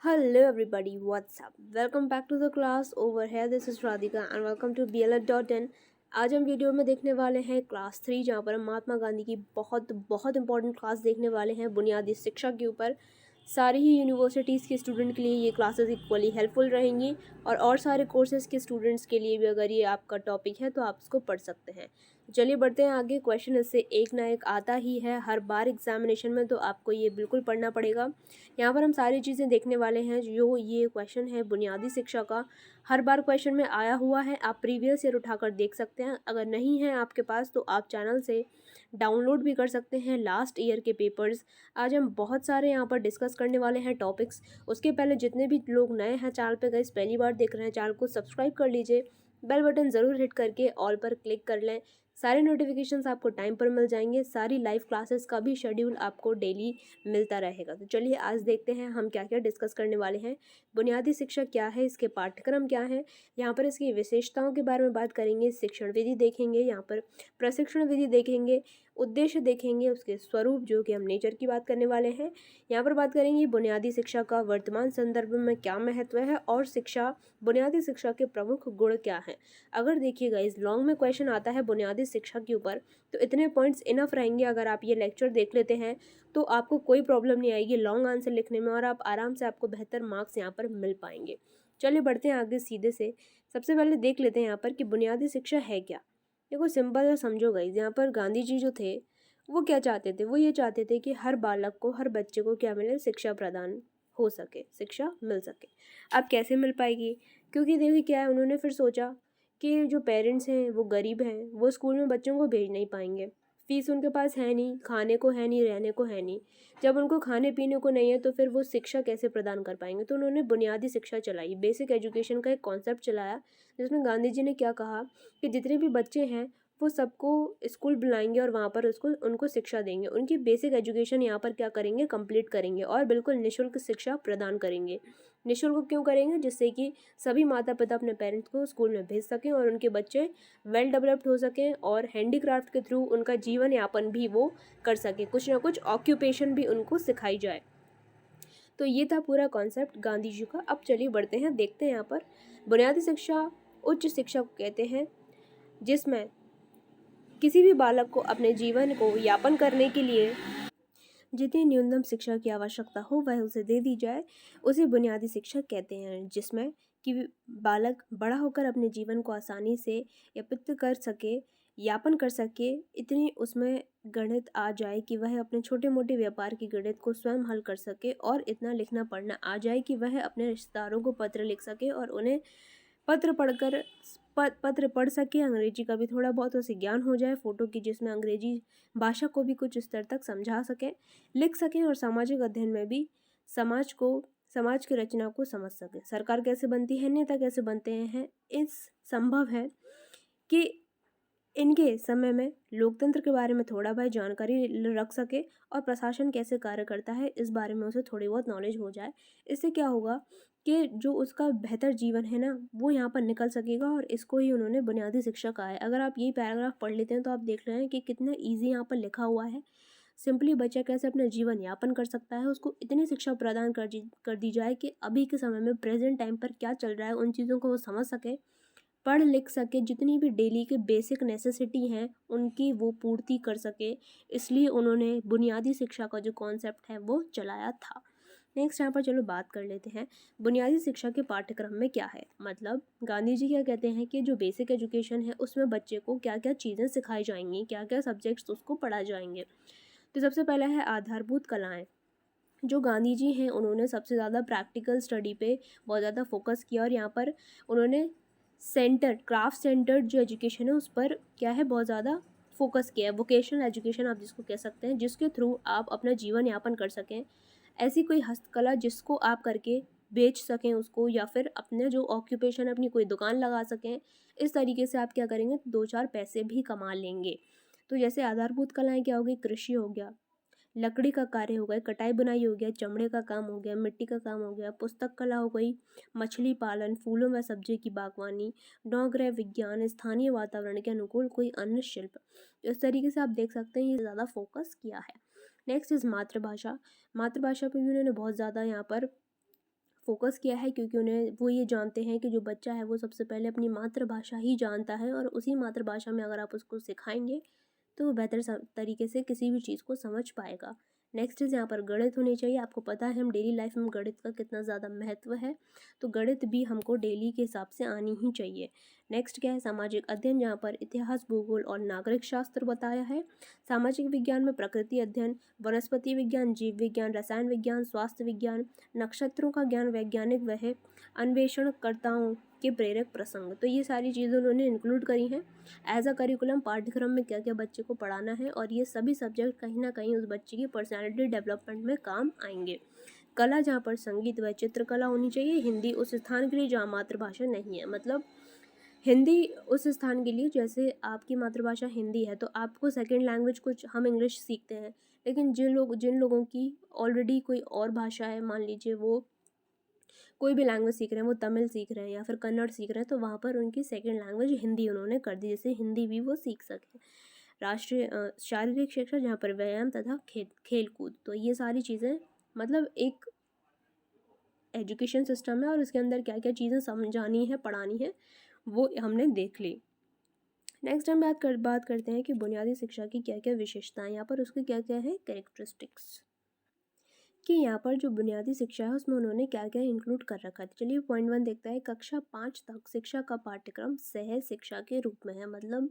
Hello everybody, what's up? Welcome back to the class. Over here this is Radhika and welcome to BLR.in. आज हम video में देखने वाले हैं class 3 जहाँ पर हम महात्मा गांधी की बहुत बहुत इंपॉर्टेंट क्लास देखने वाले हैं बुनियादी शिक्षा के ऊपर। सारी ही यूनिवर्सिटीज़ के स्टूडेंट के लिए ये क्लासेस इक्वली हेल्पफुल रहेंगी और सारे कोर्सेज़ के स्टूडेंट्स के लिए भी अगर ये आपका टॉपिक है तो आप इसको पढ़ सकते हैं। चलिए बढ़ते हैं आगे। क्वेश्चन इससे एक ना एक आता ही है हर बार एग्जामिनेशन में, तो आपको ये बिल्कुल पढ़ना पड़ेगा। यहाँ पर हम सारी चीज़ें देखने वाले हैं। जो ये क्वेश्चन है बुनियादी शिक्षा का, हर बार क्वेश्चन में आया हुआ है। आप प्रीवियस ईयर उठाकर देख सकते हैं। अगर नहीं है आपके पास तो आप चैनल से डाउनलोड भी कर सकते हैं लास्ट ईयर के पेपर्स। आज हम बहुत सारे यहाँ पर डिस्कस करने वाले हैं टॉपिक्स। उसके पहले जितने भी लोग नए हैं चैनल पे, गाइस पहली बार देख रहे हैं, चैनल को सब्सक्राइब कर लीजिए, बेल बटन ज़रूर हिट करके ऑल पर क्लिक कर लें। सारे नोटिफिकेशंस आपको टाइम पर मिल जाएंगे। सारी लाइव क्लासेस का भी शेड्यूल आपको डेली मिलता रहेगा। तो चलिए आज देखते हैं हम क्या क्या डिस्कस करने वाले हैं। बुनियादी शिक्षा क्या है, इसके पाठ्यक्रम क्या है, यहाँ पर इसकी विशेषताओं के बारे में बात करेंगे, शिक्षण विधि देखेंगे, यहाँ पर प्रशिक्षण विधि देखेंगे, उद्देश्य देखेंगे, उसके स्वरूप जो कि हम नेचर की बात करने वाले हैं। यहाँ पर बात करेंगे बुनियादी शिक्षा का वर्तमान संदर्भ में क्या महत्व है और बुनियादी शिक्षा के प्रमुख गुण क्या हैं। अगर देखिएगा इस लॉन्ग में क्वेश्चन आता है बुनियादी शिक्षा के ऊपर, तो इतने पॉइंट्स इनफ रहेंगे। अगर आप ये लेक्चर देख लेते हैं तो आपको कोई प्रॉब्लम नहीं आएगी लॉन्ग आंसर लिखने में और आप आराम से आपको बेहतर मार्क्स यहाँ पर मिल पाएंगे। चलिए बढ़ते हैं आगे सीधे से। सबसे पहले देख लेते हैं यहाँ पर कि बुनियादी शिक्षा है क्या। देखो सिंपल है, समझो गाइस। यहाँ पर गांधी जी जो थे वो क्या चाहते थे, वो ये चाहते थे कि हर बालक को, हर बच्चे को क्या मिले, शिक्षा प्रदान हो सके, शिक्षा मिल सके। अब कैसे मिल पाएगी, क्योंकि देखिए क्या है, उन्होंने फिर सोचा कि जो पेरेंट्स हैं वो गरीब हैं, वो स्कूल में बच्चों को भेज नहीं पाएंगे, फीस उनके पास है नहीं, खाने को है नहीं, रहने को है नहीं। जब उनको खाने पीने को नहीं है तो फिर वो शिक्षा कैसे प्रदान कर पाएंगे। तो उन्होंने बुनियादी शिक्षा चलाई, बेसिक एजुकेशन का एक कॉन्सेप्ट चलाया, जिसमें गांधी जी ने क्या कहा कि जितने भी बच्चे हैं वो सबको स्कूल बुलाएंगे और वहाँ पर उसको उनको शिक्षा देंगे, उनकी बेसिक एजुकेशन यहाँ पर क्या करेंगे, कंप्लीट करेंगे और बिल्कुल निःशुल्क शिक्षा प्रदान करेंगे। निःशुल्क क्यों करेंगे, जिससे कि सभी माता पिता अपने पेरेंट्स को स्कूल में भेज सकें और उनके बच्चे वेल डेवलप्ड हो सकें और हैंडीक्राफ्ट के थ्रू उनका जीवन यापन भी वो कर सकें, कुछ ना कुछ ऑक्यूपेशन भी उनको सिखाई जाए। तो ये था पूरा कॉन्सेप्ट गांधी जी का। अब चलिए बढ़ते हैं, देखते हैं यहाँ पर बुनियादी शिक्षा उच्च शिक्षा को कहते हैं, जिसमें किसी भी बालक को अपने जीवन को यापन करने के लिए जितनी न्यूनतम शिक्षा की आवश्यकता हो वह उसे दे दी जाए, उसे बुनियादी शिक्षा कहते हैं। जिसमें कि बालक बड़ा होकर अपने जीवन को आसानी से यापित कर सके, यापन कर सके, इतनी उसमें गणित आ जाए कि वह अपने छोटे मोटे व्यापार की गणित को स्वयं हल कर सके और इतना लिखना पढ़ना आ जाए कि वह अपने रिश्तेदारों को पत्र लिख सके और उन्हें पत्र पढ़कर पत्र पढ़ सके, अंग्रेजी का भी थोड़ा बहुत उसे ज्ञान हो जाए, फ़ोटो की जिसमें अंग्रेजी भाषा को भी कुछ स्तर तक समझा सकें, लिख सकें और सामाजिक अध्ययन में भी समाज की रचना को समझ सकें। सरकार कैसे बनती है, नेता कैसे बनते हैं, इस संभव है कि इनके समय में लोकतंत्र के बारे में थोड़ा बहुत जानकारी रख सके और प्रशासन कैसे कार्य करता है इस बारे में उसे थोड़ी बहुत नॉलेज हो जाए। इससे क्या होगा कि जो उसका बेहतर जीवन है ना वो यहाँ पर निकल सकेगा और इसको ही उन्होंने बुनियादी शिक्षा कहा है। अगर आप यही पैराग्राफ पढ़ लेते हैं तो आप देख रहे हैं कि कितना ईजी यहाँ पर लिखा हुआ है। सिंपली बच्चा कैसे अपना जीवन यापन कर सकता है, उसको इतनी शिक्षा प्रदान कर दी जाए कि अभी के समय में प्रेजेंट टाइम पर क्या चल रहा है उन चीज़ों को वो समझ सके, पढ़ लिख सके, जितनी भी डेली के बेसिक नेसेसिटी हैं उनकी वो पूर्ति कर सके। इसलिए उन्होंने बुनियादी शिक्षा का जो कॉन्सेप्ट है वो चलाया था। नेक्स्ट यहाँ पर चलो बात कर लेते हैं बुनियादी शिक्षा के पाठ्यक्रम में क्या है। मतलब गांधी जी क्या कहते हैं कि जो बेसिक एजुकेशन है उसमें बच्चे को क्या क्या चीज़ें सिखाई जाएंगी, क्या क्या सब्जेक्ट्स उसको पढ़ा जाएंगे। तो सबसे पहला है आधारभूत कलाएँ। जो गांधी जी हैं उन्होंने सबसे ज़्यादा प्रैक्टिकल स्टडी पे बहुत ज़्यादा फोकस किया और यहाँ पर उन्होंने क्राफ्ट सेंटर्ड जो एजुकेशन है उस पर क्या है, बहुत ज़्यादा फोकस किया है। वोकेशनल एजुकेशन आप जिसको कह सकते हैं, जिसके थ्रू आप अपना जीवन यापन कर सकें। ऐसी कोई हस्तकला जिसको आप करके बेच सकें उसको, या फिर अपने जो ऑक्यूपेशन अपनी कोई दुकान लगा सकें। इस तरीके से आप क्या करेंगे, दो चार पैसे भी कमा लेंगे। तो जैसे आधारभूत कलाएँ क्या हो गई, कृषि हो गया, लकड़ी का कार्य हो गया, कटाई बुनाई हो गया, चमड़े का काम हो गया, मिट्टी का काम हो गया, पुस्तक कला हो गई, मछली पालन, फूलों व सब्जी की बागवानी, नौग्रह विज्ञान, स्थानीय वातावरण के अनुकूल कोई अन्य शिल्प। इस तरीके से आप देख सकते हैं ये ज़्यादा फोकस किया है। नेक्स्ट इज़ मातृभाषा। मातृभाषा पे भी उन्होंने बहुत ज़्यादा यहाँ पर फोकस किया है, क्योंकि उन्हें वो ये जानते हैं कि जो बच्चा है वो सबसे पहले अपनी मातृभाषा ही जानता है, और उसी मातृभाषा में अगर आप उसको सिखाएंगे तो वो बेहतर तरीके से किसी भी चीज़ को समझ पाएगा। नेक्स्ट इज़ यहाँ पर गणित होनी चाहिए। आपको पता है हम डेली लाइफ में गणित का कितना ज़्यादा महत्व है, तो गणित भी हमको डेली के हिसाब से आनी ही चाहिए। नेक्स्ट क्या है, सामाजिक अध्ययन, जहाँ पर इतिहास, भूगोल और नागरिक शास्त्र बताया है। सामाजिक विज्ञान में प्रकृति अध्ययन, वनस्पति विज्ञान, जीव विज्ञान, रसायन विज्ञान, स्वास्थ्य विज्ञान, नक्षत्रों का ज्ञान, वैज्ञानिक वह अन्वेषणकर्ताओं के प्रेरक प्रसंग। तो ये सारी चीज़ें उन्होंने इंक्लूड करी हैं एज अ करिकुलम। पाठ्यक्रम में क्या क्या बच्चे को पढ़ाना है, और ये सभी सब्जेक्ट कहीं ना कहीं उस बच्चे की पर्सनालिटी डेवलपमेंट में काम आएंगे। कला, जहाँ पर संगीत व चित्रकला होनी चाहिए। हिंदी उस स्थान के लिए जहाँ मातृभाषा नहीं है, मतलब हिंदी उस स्थान के लिए, जैसे आपकी मातृभाषा हिंदी है तो आपको सेकंड लैंग्वेज कुछ हम इंग्लिश सीखते हैं, लेकिन जिन लोगों की ऑलरेडी कोई और भाषा है, मान लीजिए वो कोई भी लैंग्वेज सीख रहे हैं, वो तमिल सीख रहे हैं या फिर कन्नड़ सीख रहे हैं, तो वहाँ पर उनकी सेकंड लैंग्वेज हिंदी उन्होंने कर दी, जैसे हिंदी भी वो सीख सकें। राष्ट्रीय शारीरिक शिक्षा, जहाँ पर व्यायाम तथा खेल कूद। तो ये सारी चीज़ें मतलब एक एजुकेशन सिस्टम है, और उसके अंदर क्या क्या चीज़ें समझानी है, पढ़ानी है, वो हमने देख ली। नेक्स्ट हम बात करते हैं कि बुनियादी शिक्षा की क्या क्या विशेषताएं, यहाँ पर उसके क्या क्या है कैरेक्टरिस्टिक्स, कि यहाँ पर जो बुनियादी शिक्षा है उसमें उन्होंने क्या क्या इंक्लूड कर रखा है। चलिए पॉइंट 1 देखता है। कक्षा 5 तक शिक्षा का पाठ्यक्रम सह शिक्षा के रूप में है, मतलब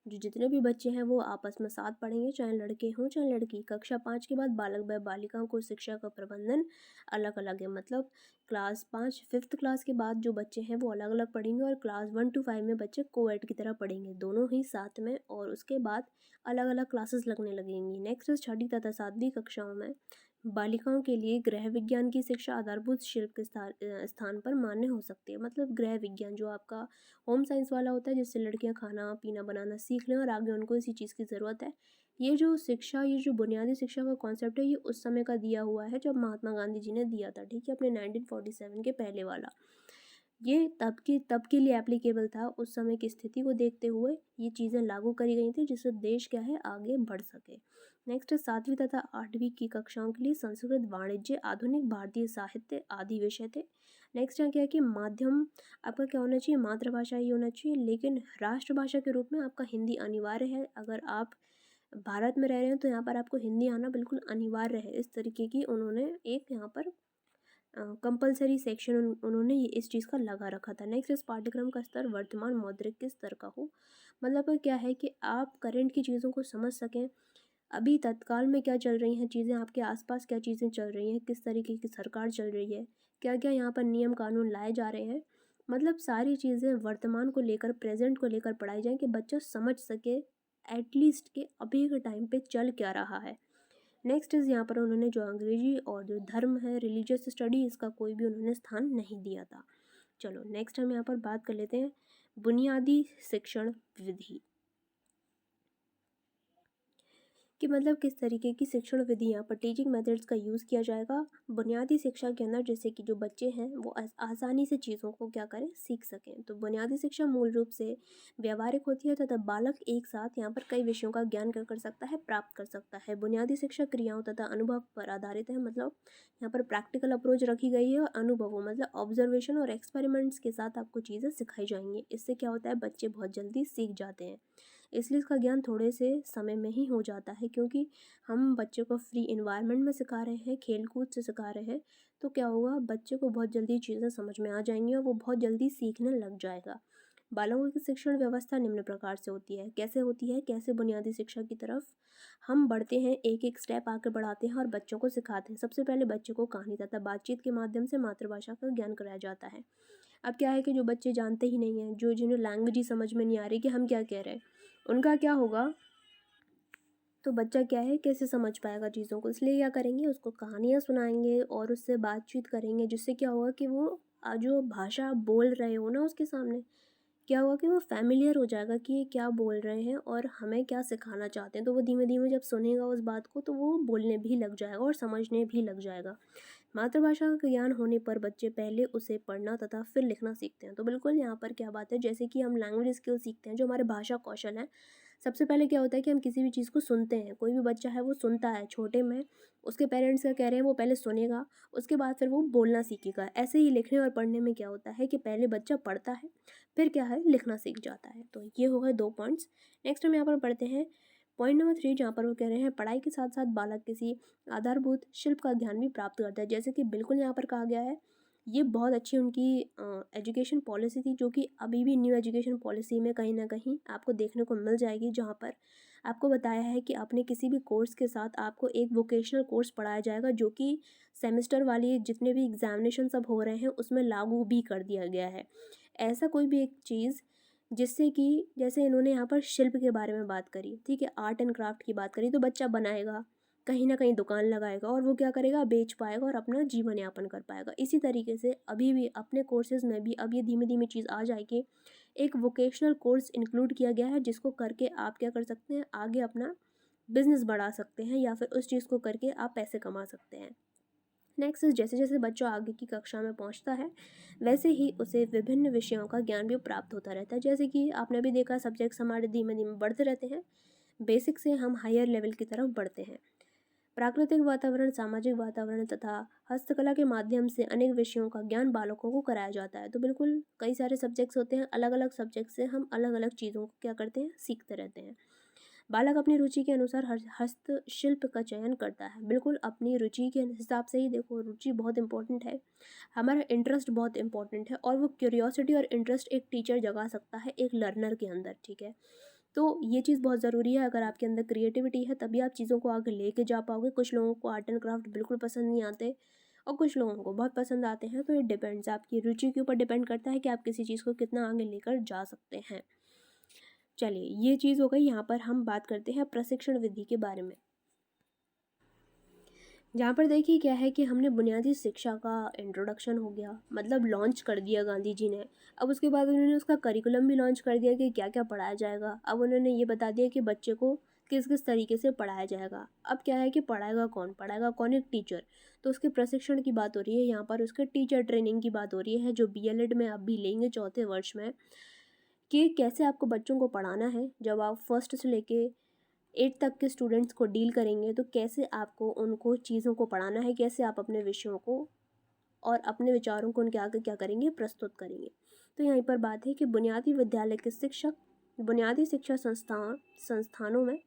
जो जितने भी बच्चे हैं वो आपस में साथ पढ़ेंगे, चाहे लड़के हों चाहे लड़की। कक्षा 5 के बाद बालक व बालिकाओं को शिक्षा का प्रबंधन अलग अलग है, मतलब क्लास 5 5th क्लास के बाद जो बच्चे हैं वो अलग अलग पढ़ेंगे, और क्लास 1 to 5 में बच्चे कोएड की तरह पढ़ेंगे, दोनों ही साथ में, और उसके बाद अलग अलग क्लासेस लगने लगेंगी। नेक्स्ट 6ठी तथा 7वीं कक्षाओं में बालिकाओं के लिए गृह विज्ञान की शिक्षा आधारभूत शिल्प के स्थान पर मान्य हो सकती है, मतलब गृह विज्ञान जो आपका होम साइंस वाला होता है, जिससे लड़कियां खाना पीना बनाना सीख लें और आगे उनको इसी चीज़ की ज़रूरत है। ये जो शिक्षा, ये जो बुनियादी शिक्षा का कॉन्सेप्ट है, ये उस समय का दिया हुआ है जब महात्मा गांधी जी ने दिया था, ठीक है, अपने 1947 के पहले वाला। ये तब के लिए एप्लीकेबल था, उस समय की स्थिति को देखते हुए ये चीज़ें लागू करी गई थी, जिससे देश क्या है आगे बढ़ सके। नेक्स्ट 7वीं तथा 8वीं की कक्षाओं के लिए संस्कृत, वाणिज्य, आधुनिक भारतीय साहित्य आदि विषय थे। नेक्स्ट यहाँ क्या है कि माध्यम आपका क्या होना चाहिए, मातृभाषा ही होना चाहिए, लेकिन राष्ट्रभाषा के रूप में आपका हिंदी अनिवार्य है। अगर आप भारत में रह रहे हैं तो यहाँ पर आपको हिंदी आना बिल्कुल अनिवार्य है। इस तरीके की उन्होंने एक यहाँ पर कंपलसरी सेक्शन उन्होंने ये इस चीज़ का लगा रखा था। नेक्स्ट इस पाठ्यक्रम का स्तर वर्तमान मौद्रिक के स्तर का हो, मतलब क्या है कि आप करंट की चीज़ों को समझ सकें, अभी तत्काल में क्या चल रही हैं चीज़ें, आपके आसपास क्या चीज़ें चल रही हैं, किस तरीके की सरकार चल रही है, क्या क्या यहाँ पर नियम कानून लाए जा रहे हैं, मतलब सारी चीज़ें वर्तमान को लेकर, प्रेजेंट को लेकर पढ़ाई जाए कि बच्चा समझ सके एटलीस्ट कि अभी के टाइम पे चल क्या रहा है। नेक्स्ट इज़ यहाँ पर उन्होंने जो अंग्रेजी और जो धर्म है, रिलीजियस स्टडी, इसका कोई भी उन्होंने स्थान नहीं दिया था। चलो नेक्स्ट हम यहाँ पर बात कर लेते हैं बुनियादी शिक्षण विधि, कि मतलब किस तरीके की शिक्षण विधि यहाँ पर टीचिंग मेथड्स का यूज़ किया जाएगा बुनियादी शिक्षा के अंदर, जैसे कि जो बच्चे हैं वो आसानी से चीज़ों को क्या करें, सीख सकें। तो बुनियादी शिक्षा मूल रूप से व्यवहारिक होती है तथा बालक एक साथ यहाँ पर कई विषयों का ज्ञान क्या कर सकता है, प्राप्त कर सकता है। बुनियादी शिक्षा क्रियाओं तथा अनुभव पर आधारित है, मतलब यहाँ पर प्रैक्टिकल अप्रोच रखी गई है, और अनुभवों मतलब ऑब्जर्वेशन और एक्सपेरिमेंट्स के साथ आपको चीज़ें सिखाई जाएंगी। इससे क्या होता है, बच्चे बहुत जल्दी सीख जाते हैं, इसलिए इसका ज्ञान थोड़े से समय में ही हो जाता है, क्योंकि हम बच्चे को फ्री इन्वायरमेंट में सिखा रहे हैं, खेल कूद से सिखा रहे हैं, तो क्या होगा, बच्चे को बहुत जल्दी चीज़ें समझ में आ जाएंगी और वो बहुत जल्दी सीखने लग जाएगा। बालकों की शिक्षण व्यवस्था निम्न प्रकार से होती है। कैसे होती है, कैसे बुनियादी शिक्षा की तरफ हम बढ़ते हैं, एक एक स्टेप आके बढ़ाते हैं और बच्चों को सिखाते हैं। सबसे पहले बच्चों को कहानी तथा बातचीत के माध्यम से मातृभाषा का ज्ञान कराया जाता है। अब क्या है कि जो बच्चे जानते ही नहीं हैं, जो जिन्हें लैंग्वेज ही समझ में नहीं आ रही कि हम क्या कह रहे हैं, उनका क्या होगा, तो बच्चा क्या है कैसे समझ पाएगा चीज़ों को, इसलिए क्या करेंगे, उसको कहानियाँ सुनाएंगे और उससे बातचीत करेंगे, जिससे क्या होगा कि वो जो भाषा बोल रहे हो ना उसके सामने, क्या हुआ कि वो फैमिलियर हो जाएगा कि ये क्या बोल रहे हैं और हमें क्या सिखाना चाहते हैं। तो वो धीमे धीमे जब सुनेगा उस बात को तो वो बोलने भी लग जाएगा और समझने भी लग जाएगा। मातृभाषा का ज्ञान होने पर बच्चे पहले उसे पढ़ना तथा फिर लिखना सीखते हैं। तो बिल्कुल यहाँ पर क्या बात है, जैसे कि हम लैंग्वेज स्किल सीखते हैं, जो हमारे भाषा कौशल है, सबसे पहले क्या होता है कि हम किसी भी चीज़ को सुनते हैं। कोई भी बच्चा है वो सुनता है, छोटे में उसके पेरेंट्स क्या कह रहे हैं वो पहले सुनेगा, उसके बाद फिर वो बोलना सीखेगा। ऐसे ही लिखने और पढ़ने में क्या होता है कि पहले बच्चा पढ़ता है, फिर क्या है लिखना सीख जाता है। तो ये हो गए 2 पॉइंट्स। नेक्स्ट हम यहाँ पर पढ़ते हैं पॉइंट नंबर 3, जहाँ पर वो कह रहे हैं पढ़ाई के साथ साथ बालक किसी आधारभूत शिल्प का ज्ञान भी प्राप्त करता है। जैसे कि बिल्कुल यहाँ पर कहा गया है, ये बहुत अच्छी उनकी एजुकेशन पॉलिसी थी, जो कि अभी भी न्यू एजुकेशन पॉलिसी में कहीं ना कहीं आपको देखने को मिल जाएगी, जहाँ पर आपको बताया है कि अपने किसी भी कोर्स के साथ आपको एक वोकेशनल कोर्स पढ़ाया जाएगा, जो कि सेमेस्टर वाली जितने भी एग्जामिनेशन सब हो रहे हैं उसमें लागू भी कर दिया गया है। ऐसा कोई भी एक चीज़ जिससे कि जैसे इन्होंने यहाँ पर शिल्प के बारे में बात करी, ठीक है, आर्ट एंड क्राफ्ट की बात करी, तो बच्चा बनाएगा, कहीं ना कहीं दुकान लगाएगा और वो क्या करेगा, बेच पाएगा और अपना जीवन यापन कर पाएगा। इसी तरीके से अभी भी अपने कोर्सेज़ में भी अब ये धीमे धीमे चीज़ आ जाएगी, एक वोकेशनल कोर्स इंक्लूड किया गया है, जिसको करके आप क्या कर सकते हैं, आगे अपना बिजनेस बढ़ा सकते हैं या फिर उस चीज़ को करके आप पैसे कमा सकते हैं। नेक्स्ट, जैसे जैसे बच्चा आगे की कक्षा में पहुंचता है वैसे ही उसे विभिन्न विषयों का ज्ञान भी प्राप्त होता रहता है। जैसे कि आपने भी देखा, सब्जेक्ट्स हमारे धीमे धीमे बढ़ते रहते हैं, बेसिक से हम हायर लेवल की तरफ बढ़ते हैं। प्राकृतिक वातावरण, सामाजिक वातावरण तथा हस्तकला के माध्यम से अनेक विषयों का ज्ञान बालकों को कराया जाता है। तो बिल्कुल कई सारे सब्जेक्ट्स होते हैं, अलग अलग सब्जेक्ट से हम अलग अलग चीज़ों को क्या करते हैं, सीखते रहते हैं। बालक अपनी रुचि के अनुसार हस्तशिल्प का चयन करता है। बिल्कुल अपनी रुचि के हिसाब से ही, देखो रुचि बहुत इंपॉर्टेंट है, हमारा इंटरेस्ट बहुत इंपॉर्टेंट है, और वो क्यूरियोसिटी और इंटरेस्ट एक टीचर जगा सकता है एक लर्नर के अंदर, ठीक है। तो ये चीज़ बहुत ज़रूरी है, अगर आपके अंदर क्रिएटिविटी है तभी आप चीज़ों को आगे लेके जा पाओगे। कुछ लोगों को आर्ट एंड क्राफ्ट बिल्कुल पसंद नहीं आते और कुछ लोगों को बहुत पसंद आते हैं, तो ये डिपेंड्स, आपकी रुचि के ऊपर डिपेंड करता है कि आप किसी चीज़ को कितना आगे लेकर जा सकते हैं। चलिए, ये चीज़ हो गई। यहाँ पर हम बात करते हैं प्रशिक्षण विधि के बारे में, जहाँ पर देखिए क्या है कि हमने बुनियादी शिक्षा का इंट्रोडक्शन हो गया, मतलब लॉन्च कर दिया गांधी जी ने। अब उसके बाद उन्होंने उसका करिकुलम भी लॉन्च कर दिया कि क्या क्या पढ़ाया जाएगा। अब उन्होंने ये बता दिया कि बच्चे को किस किस तरीके से पढ़ाया जाएगा। अब क्या है कि पढ़ाएगा कौन, एक टीचर। तो उसके प्रशिक्षण की बात हो रही है यहाँ पर, उसके टीचर ट्रेनिंग की बात हो रही है, जो बीएलएड में आप भी लेंगे 4थे वर्ष में, कि कैसे आपको बच्चों को पढ़ाना है। जब आप फर्स्ट से लेके 8 तक के स्टूडेंट्स को डील करेंगे तो कैसे आपको उनको चीज़ों को पढ़ाना है, कैसे आप अपने विषयों को और अपने विचारों को उनके आगे क्या करेंगे, प्रस्तुत करेंगे। तो यहीं पर बात है कि बुनियादी विद्यालय के शिक्षक बुनियादी शिक्षा संस्थानों में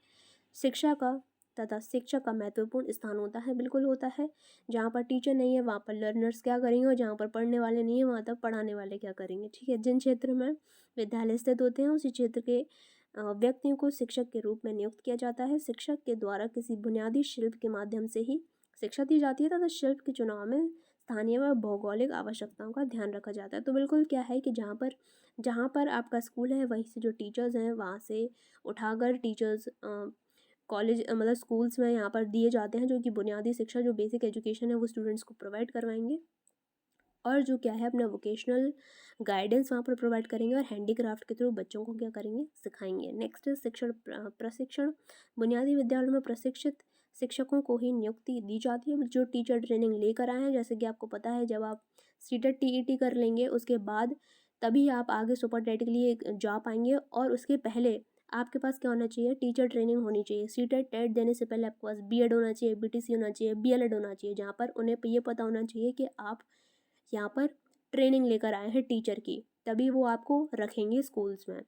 शिक्षा का तथा शिक्षक का महत्वपूर्ण स्थान होता है। बिल्कुल होता है। जहाँ पर टीचर नहीं है वहाँ पर लर्नर्स क्या करेंगे, और जहाँ पर पढ़ने वाले नहीं है वहाँ तक पढ़ाने वाले क्या करेंगे, ठीक है। जिन क्षेत्र में विद्यालय स्थित होते हैं उसी क्षेत्र के व्यक्तियों को शिक्षक के रूप में नियुक्त किया जाता है। शिक्षक के द्वारा किसी बुनियादी शिल्प के माध्यम से ही शिक्षा दी जाती है तथा शिल्प के चुनाव में स्थानीय व भौगोलिक आवश्यकताओं का ध्यान रखा जाता है। तो बिल्कुल क्या है कि जहाँ पर आपका स्कूल है वहीं से जो टीचर्स हैं वहाँ से उठाकर टीचर्स कॉलेज मतलब स्कूल्स में यहाँ पर दिए जाते हैं, जो कि बुनियादी शिक्षा, जो बेसिक एजुकेशन है वो स्टूडेंट्स को प्रोवाइड करवाएंगे, और जो क्या है अपना वोकेशनल गाइडेंस वहाँ पर प्रोवाइड करेंगे और हैंडीक्राफ्ट के थ्रू बच्चों को क्या करेंगे, सिखाएंगे। नेक्स्ट प्रशिक्षण। बुनियादी विद्यालयों में प्रशिक्षित शिक्षकों को ही नियुक्ति दी जाती है, जो टीचर ट्रेनिंग लेकर आए हैं। जैसे कि आपको पता है, जब आप सीटेट टीईटी कर लेंगे उसके बाद तभी आप आगे सुपर टेट के लिए जा पाएंगे, और उसके पहले आपके पास क्या होना चाहिए, टीचर ट्रेनिंग होनी चाहिए। सीटेट टेट देने से पहले आपके पास बीएड होना चाहिए, बीटीसी होना चाहिए, बीएलएड होना चाहिए, जहाँ पर उन्हें ये पता होना चाहिए कि आप यहाँ पर ट्रेनिंग लेकर आए हैं टीचर की, तभी वो आपको रखेंगे स्कूल्स में।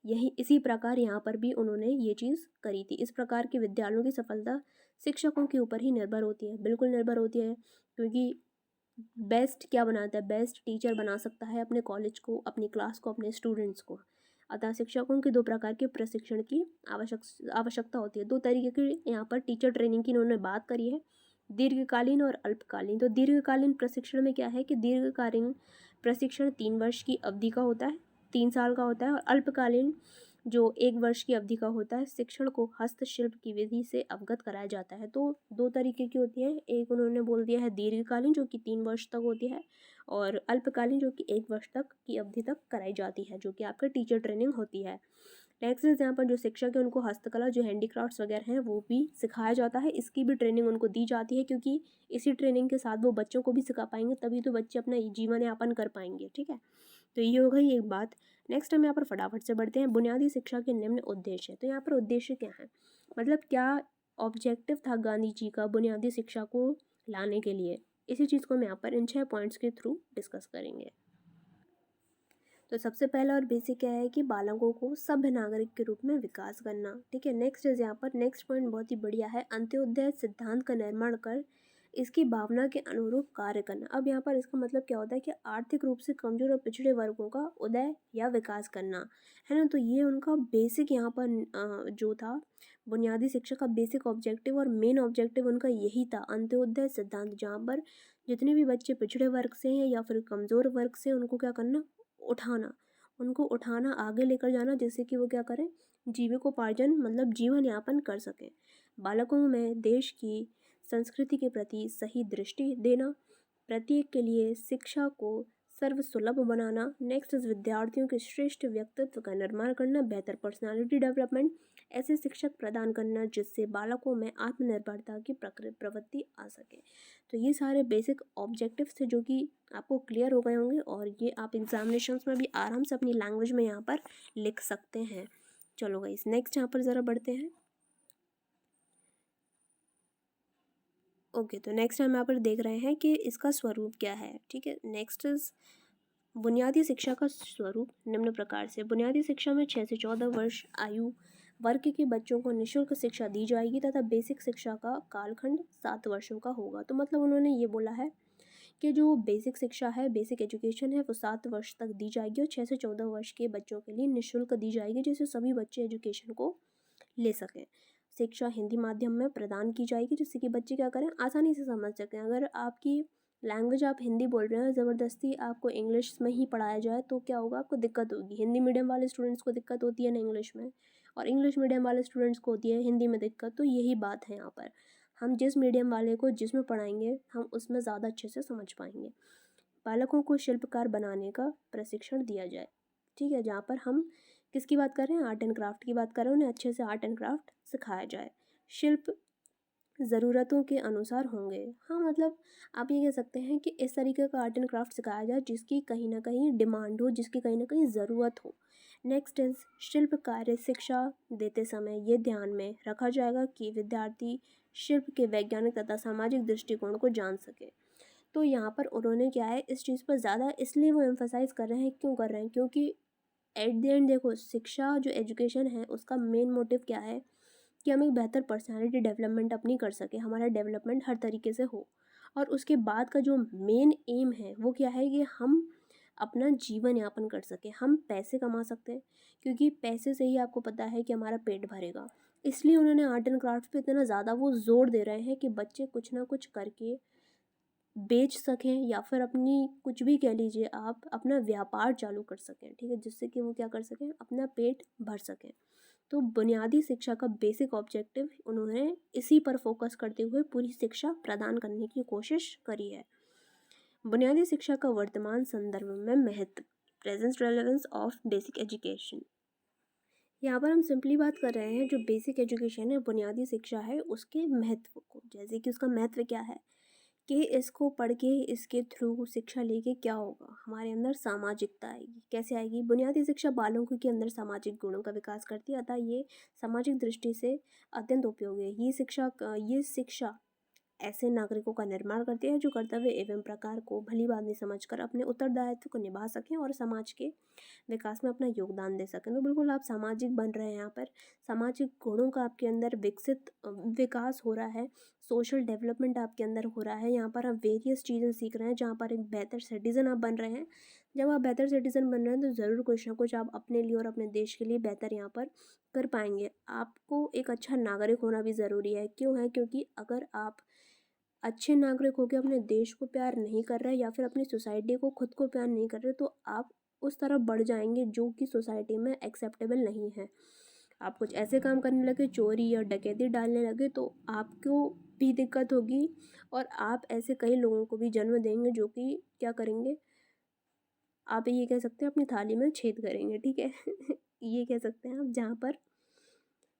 यही इसी प्रकार यहाँ पर भी उन्होंने ये चीज़ करी थी। इस प्रकार के विद्यालयों की सफलता शिक्षकों के ऊपर ही निर्भर होती है, बिल्कुल निर्भर होती है, क्योंकि बेस्ट क्या बनाता है, बेस्ट टीचर बना सकता है अपने कॉलेज को, अपनी क्लास को, अपने स्टूडेंट्स को। अतः शिक्षकों की 2 प्रकार के प्रशिक्षण की आवश्यकता होती है। 2 तरीके की यहाँ पर टीचर ट्रेनिंग की इन्होंने बात करी है, दीर्घकालीन और अल्पकालीन। तो दीर्घकालीन प्रशिक्षण में क्या है कि दीर्घकालीन प्रशिक्षण 3 वर्ष की अवधि का होता है, 3 साल का होता है, और अल्पकालीन जो 1 वर्ष की अवधि का होता है, शिक्षण को हस्तशिल्प की विधि से अवगत कराया जाता है। तो 2 तरीके की होती है, एक उन्होंने बोल दिया है दीर्घकालीन जो कि 3 वर्ष तक होती है, और अल्पकालीन जो कि 1 वर्ष तक की अवधि तक कराई जाती है, जो कि आपका टीचर ट्रेनिंग होती है। नेक्स्ट इज यहाँ पर जो शिक्षक है उनको हस्तकला जो हैंडीक्राफ्ट्स वगैरह हैं वो भी सिखाया जाता है, इसकी भी ट्रेनिंग उनको दी जाती है, क्योंकि इसी ट्रेनिंग के साथ वो बच्चों को भी सिखा पाएंगे, तभी तो बच्चे अपना जीवन यापन कर पाएंगे। ठीक है, तो ये हो गई एक बात। नेक्स्ट हम यहाँ पर फटाफट से बढ़ते हैं। बुनियादी शिक्षा के निम्न उद्देश्य, तो यहाँ पर उद्देश्य क्या है, मतलब क्या ऑब्जेक्टिव था गांधी जी का बुनियादी शिक्षा को लाने के लिए, इसी चीज़ को हम यहाँ पर इन 6 पॉइंट्स के थ्रू डिस्कस करेंगे। तो सबसे पहला और बेसिक क्या है कि बालकों को सभ्य नागरिक के रूप में विकास करना। ठीक है, नेक्स्ट इज यहाँ पर नेक्स्ट पॉइंट बहुत ही बढ़िया है, अंत्योदय सिद्धांत का निर्माण कर इसकी भावना के अनुरूप कार्य करना। अब यहाँ पर इसका मतलब क्या होता है कि आर्थिक रूप से कमजोर और पिछड़े वर्गों का उदय या विकास करना, है ना। तो ये उनका बेसिक यहाँ पर जो था बुनियादी शिक्षा का बेसिक ऑब्जेक्टिव और मेन ऑब्जेक्टिव उनका यही था, अंत्योदय सिद्धांत, जहाँ पर जितने भी बच्चे पिछड़े वर्ग से हैं या फिर कमज़ोर वर्ग से, उनको क्या करना, उठाना, उनको उठाना, आगे लेकर जाना, जिससे कि वो क्या करें, जीविकोपार्जन मतलब जीवन यापन कर सकें। बालकों में देश की संस्कृति के प्रति सही दृष्टि देना, प्रत्येक के लिए शिक्षा को सर्वसुलभ बनाना। नेक्स्ट इज विद्यार्थियों के श्रेष्ठ व्यक्तित्व का निर्माण करना, बेहतर पर्सनालिटी डेवलपमेंट, ऐसे शिक्षक प्रदान करना जिससे बालकों में आत्मनिर्भरता की प्रवृत्ति आ सके। तो ये सारे बेसिक ऑब्जेक्टिव्स थे जो कि आपको क्लियर हो गए होंगे, और ये आप एग्जामिनेशंस में भी आराम से अपनी लैंग्वेज में यहाँ पर लिख सकते हैं। चलो गाइस, नेक्स्ट यहाँ पर ज़रा बढ़ते हैं। ओके, तो नेक्स्ट हम यहाँ पर देख रहे हैं कि इसका स्वरूप क्या है। ठीक है, नेक्स्ट इज बुनियादी शिक्षा का स्वरूप निम्न प्रकार से। बुनियादी शिक्षा में 6 से 14 वर्ष आयु वर्ग के बच्चों को निःशुल्क शिक्षा दी जाएगी तथा बेसिक शिक्षा का कालखंड 7 वर्षों का होगा। तो मतलब उन्होंने ये बोला है कि जो बेसिक शिक्षा है, बेसिक एजुकेशन है, वो 7 वर्ष तक दी जाएगी और 6 से 14 वर्ष के बच्चों के लिए निःशुल्क दी जाएगी, जिससे सभी बच्चे एजुकेशन को ले सकें। शिक्षा हिंदी माध्यम में प्रदान की जाएगी, जिससे कि बच्चे क्या करें, आसानी से समझ सकें। अगर आपकी लैंग्वेज आप हिंदी बोल रहे हैं, ज़बरदस्ती आपको इंग्लिश में ही पढ़ाया जाए तो क्या होगा, आपको दिक्कत होगी। हिंदी मीडियम वाले स्टूडेंट्स को दिक्कत होती है ना इंग्लिश में, और इंग्लिश मीडियम वाले स्टूडेंट्स को होती है हिंदी में दिक्कत। तो यही बात है यहाँ पर, हम जिस मीडियम वाले को जिसमें पढ़ाएंगे हम उसमें ज़्यादा अच्छे से समझ पाएंगे। बालकों को शिल्पकार बनाने का प्रशिक्षण दिया जाए। ठीक है, जहाँ पर हम किसकी बात कर रहे हैं, आर्ट एंड क्राफ्ट की बात कर रहे हैं, उन्हें अच्छे से आर्ट एंड क्राफ्ट सिखाया जाए। शिल्प ज़रूरतों के अनुसार होंगे। हाँ, मतलब आप ये कह सकते हैं कि इस तरीके का आर्ट एंड क्राफ्ट सिखाया जाए जिसकी कहीं ना कहीं डिमांड हो, जिसकी कहीं ना कहीं ज़रूरत हो। नेक्स्ट इज शिल्प कार्य शिक्षा देते समय ये ध्यान में रखा जाएगा कि विद्यार्थी शिल्प के वैज्ञानिक तथा सामाजिक दृष्टिकोण को जान सके। तो यहाँ पर उन्होंने क्या है, इस चीज़ पर ज़्यादा इसलिए वो एम्फोसाइज़ कर रहे हैं, क्यों कर रहे हैं, क्योंकि एट द एंड देखो, शिक्षा जो एजुकेशन है उसका मेन मोटिव क्या है कि हम एक बेहतर पर्सनालिटी डेवलपमेंट अपनी कर सकें, हमारा डेवलपमेंट हर तरीके से हो। और उसके बाद का जो मेन एम है वो क्या है कि हम अपना जीवन यापन कर सकें, हम पैसे कमा सकते हैं, क्योंकि पैसे से ही आपको पता है कि हमारा पेट भरेगा। इसलिए उन्होंने आर्ट एंड क्राफ्ट पे इतना ज़्यादा वो जोर दे रहे हैं कि बच्चे कुछ ना कुछ करके बेच सकें, या फिर अपनी कुछ भी कह लीजिए, आप अपना व्यापार चालू कर सकें। ठीक है, जिससे कि वो क्या कर सकें, अपना पेट भर सकें। तो बुनियादी शिक्षा का बेसिक ऑब्जेक्टिव उन्होंने इसी पर फोकस करते हुए पूरी शिक्षा प्रदान करने की कोशिश करी है। बुनियादी शिक्षा का वर्तमान संदर्भ में महत्व, present relevance of basic education. यहाँ पर हम सिंपली बात कर रहे हैं जो बेसिक एजुकेशन है, बुनियादी शिक्षा है, उसके महत्व को। जैसे कि उसका महत्व क्या है कि इसको पढ़ के, इसके थ्रू शिक्षा लेके क्या होगा, हमारे अंदर सामाजिकता आएगी। कैसे आएगी, बुनियादी शिक्षा बालकों के अंदर सामाजिक गुणों का विकास करती है, अतः ये सामाजिक दृष्टि से अत्यंत उपयोगी है। ये शिक्षा ऐसे नागरिकों का निर्माण करती है जो कर्तव्य एवं प्रकार को भली भांति समझकर अपने उत्तरदायित्व को निभा सकें और समाज के विकास में अपना योगदान दे सकें। तो बिल्कुल आप सामाजिक बन रहे हैं, यहाँ पर सामाजिक गुणों का आपके अंदर विकास हो रहा है, सोशल डेवलपमेंट आपके अंदर हो रहा है। यहाँ पर आप वेरियस चीज़ें सीख रहे हैं, जहाँ पर एक बेहतर सिटीज़न आप बन रहे हैं। जब आप बेहतर सिटीज़न बन रहे हैं तो ज़रूर कुछ ना कुछ आप अपने लिए और अपने देश के लिए बेहतर यहाँ पर कर पाएंगे। आपको एक अच्छा नागरिक होना भी ज़रूरी है। क्यों है, क्योंकि अगर आप अच्छे नागरिक होकर अपने देश को प्यार नहीं कर रहे या फिर अपनी सोसाइटी को, खुद को प्यार नहीं कर रहे, तो आप उस तरफ बढ़ जाएंगे जो कि सोसाइटी में एक्सेप्टेबल नहीं है। आप कुछ ऐसे काम करने लगे, चोरी या डकैती डालने लगे, तो आपको भी दिक्कत होगी और आप ऐसे कई लोगों को भी जन्म देंगे जो कि क्या करेंगे, आप ये कह सकते हैं अपनी थाली में छेद करेंगे, ठीक है। ये कह सकते हैं आप, जहाँ पर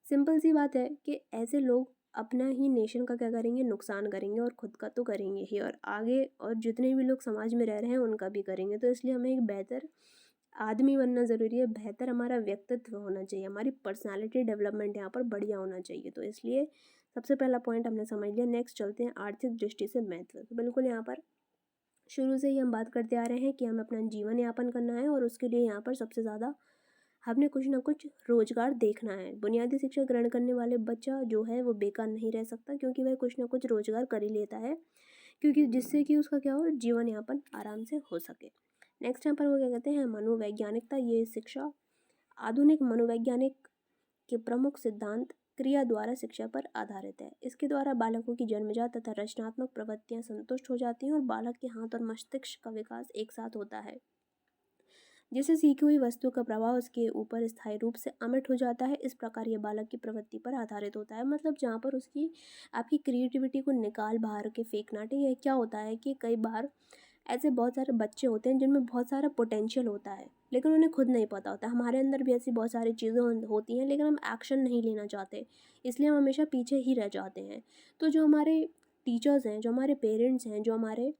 सिंपल सी बात है कि ऐसे लोग अपना ही नेशन का क्या करेंगे, नुकसान करेंगे, और ख़ुद का तो करेंगे ही, और आगे और जितने भी लोग समाज में रह रहे हैं उनका भी करेंगे। तो इसलिए हमें एक बेहतर आदमी बनना ज़रूरी है, बेहतर हमारा व्यक्तित्व होना चाहिए, हमारी पर्सनालिटी डेवलपमेंट यहाँ पर बढ़िया होना चाहिए। तो इसलिए सबसे पहला पॉइंट हमने समझ लिया। नेक्स्ट चलते हैं आर्थिक दृष्टि से महत्व। तो बिल्कुल यहाँ पर शुरू से ही हम बात करते आ रहे हैं कि हमें अपना जीवन यापन करना है, और उसके लिए यहाँ पर सबसे ज़्यादा हमने कुछ ना कुछ रोजगार देखना है। बुनियादी शिक्षा ग्रहण करने वाले बच्चा जो है वो बेकार नहीं रह सकता, क्योंकि वह कुछ ना कुछ रोजगार कर ही लेता है, क्योंकि जिससे कि उसका क्या हो, जीवन यापन आराम से हो सके। नेक्स्ट यहाँ पर वो क्या कहते हैं, मनोवैज्ञानिकता। ये शिक्षा आधुनिक मनोवैज्ञानिक के प्रमुख सिद्धांत क्रिया द्वारा शिक्षा पर आधारित है। इसके द्वारा बालकों की जन्मजात तथा रचनात्मक प्रवृत्तियां संतुष्ट हो जाती हैं, और बालक के हाथ और मस्तिष्क का विकास एक साथ होता है, जिससे सीखी हुई वस्तु का प्रभाव उसके ऊपर स्थायी रूप से अमिट हो जाता है। इस प्रकार ये बालक की प्रवृत्ति पर आधारित होता है, मतलब जहाँ पर उसकी आपकी क्रिएटिविटी को निकाल बाहर के फेंकना। ठीक है, क्या होता है कि कई बार ऐसे बहुत सारे बच्चे होते हैं जिनमें बहुत सारा पोटेंशियल होता है, लेकिन उन्हें खुद नहीं पता होता। हमारे अंदर भी ऐसी बहुत सारी चीज़ें होती हैं, लेकिन हम एक्शन नहीं लेना चाहते, इसलिए हम हमेशा पीछे ही रह जाते हैं। तो जो हमारे टीचर्स हैं, जो हमारे पेरेंट्स हैं, जो हमारे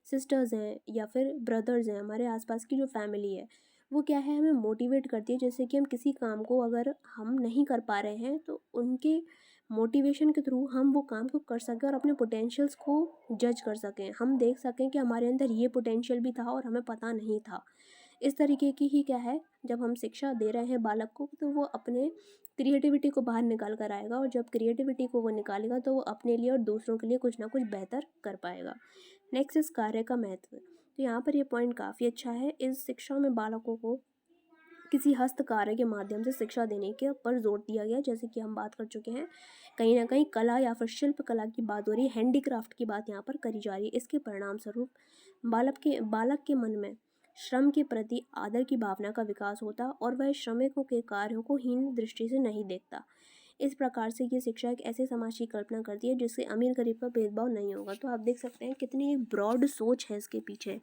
सिस्टर्स हैं या फिर ब्रदर्स हैं, हमारे आसपास की जो फैमिली है, वो क्या है, हमें मोटिवेट करती है। जैसे कि हम किसी काम को अगर हम नहीं कर पा रहे हैं, तो उनके मोटिवेशन के थ्रू हम वो काम को कर सकें और अपने पोटेंशियल्स को जज कर सकें। हम देख सकें कि हमारे अंदर ये पोटेंशियल भी था और हमें पता नहीं था। इस तरीके की ही क्या है, जब हम शिक्षा दे रहे हैं बालक को, तो वो अपने क्रिएटिविटी को बाहर निकाल कर आएगा, और जब क्रिएटिविटी को वो निकालेगा तो वो अपने लिए और दूसरों के लिए कुछ ना कुछ बेहतर कर पाएगा। नेक्स्ट इस कार्य का महत्व। तो यहाँ पर ये पॉइंट काफ़ी अच्छा है। इस शिक्षा में बालकों को किसी हस्त कार्य के माध्यम से शिक्षा देने के पर जोर दिया गया। जैसे कि हम बात कर चुके हैं, कहीं ना कहीं कला या फिर शिल्प कला की बात हो रही है, हैंडीक्राफ्ट की बात यहाँ पर करी जा रही है। इसके परिणाम स्वरूप बालक के मन में श्रम के प्रति आदर की भावना का विकास होता, और वह श्रमिकों के कार्यों को हीन दृष्टि से नहीं देखता। इस प्रकार से ये शिक्षा एक ऐसे समाज की कल्पना करती है जिससे अमीर गरीब का भेदभाव नहीं होगा। तो आप देख सकते हैं कितनी एक ब्रॉड सोच है इसके पीछे।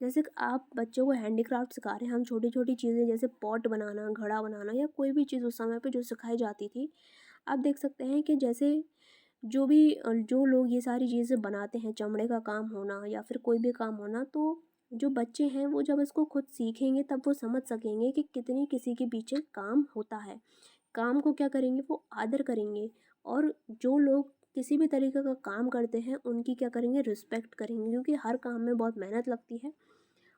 जैसे कि आप बच्चों को हैंडीक्राफ्ट सिखा रहे हैं, हम छोटी छोटी चीज़ें जैसे पॉट बनाना, घड़ा बनाना, या कोई भी चीज़ उस समय पे जो सिखाई जाती थी, आप देख सकते हैं कि जैसे जो लोग ये सारी चीज़ें बनाते हैं, चमड़े का काम होना या फिर कोई भी काम होना, तो जो बच्चे हैं वो जब इसको खुद सीखेंगे तब वो समझ सकेंगे कि कितनी किसी के पीछे काम होता है। काम को क्या करेंगे, वो आदर करेंगे, और जो लोग किसी भी तरीके का काम करते हैं उनकी क्या करेंगे, रिस्पेक्ट करेंगे, क्योंकि हर काम में बहुत मेहनत लगती है,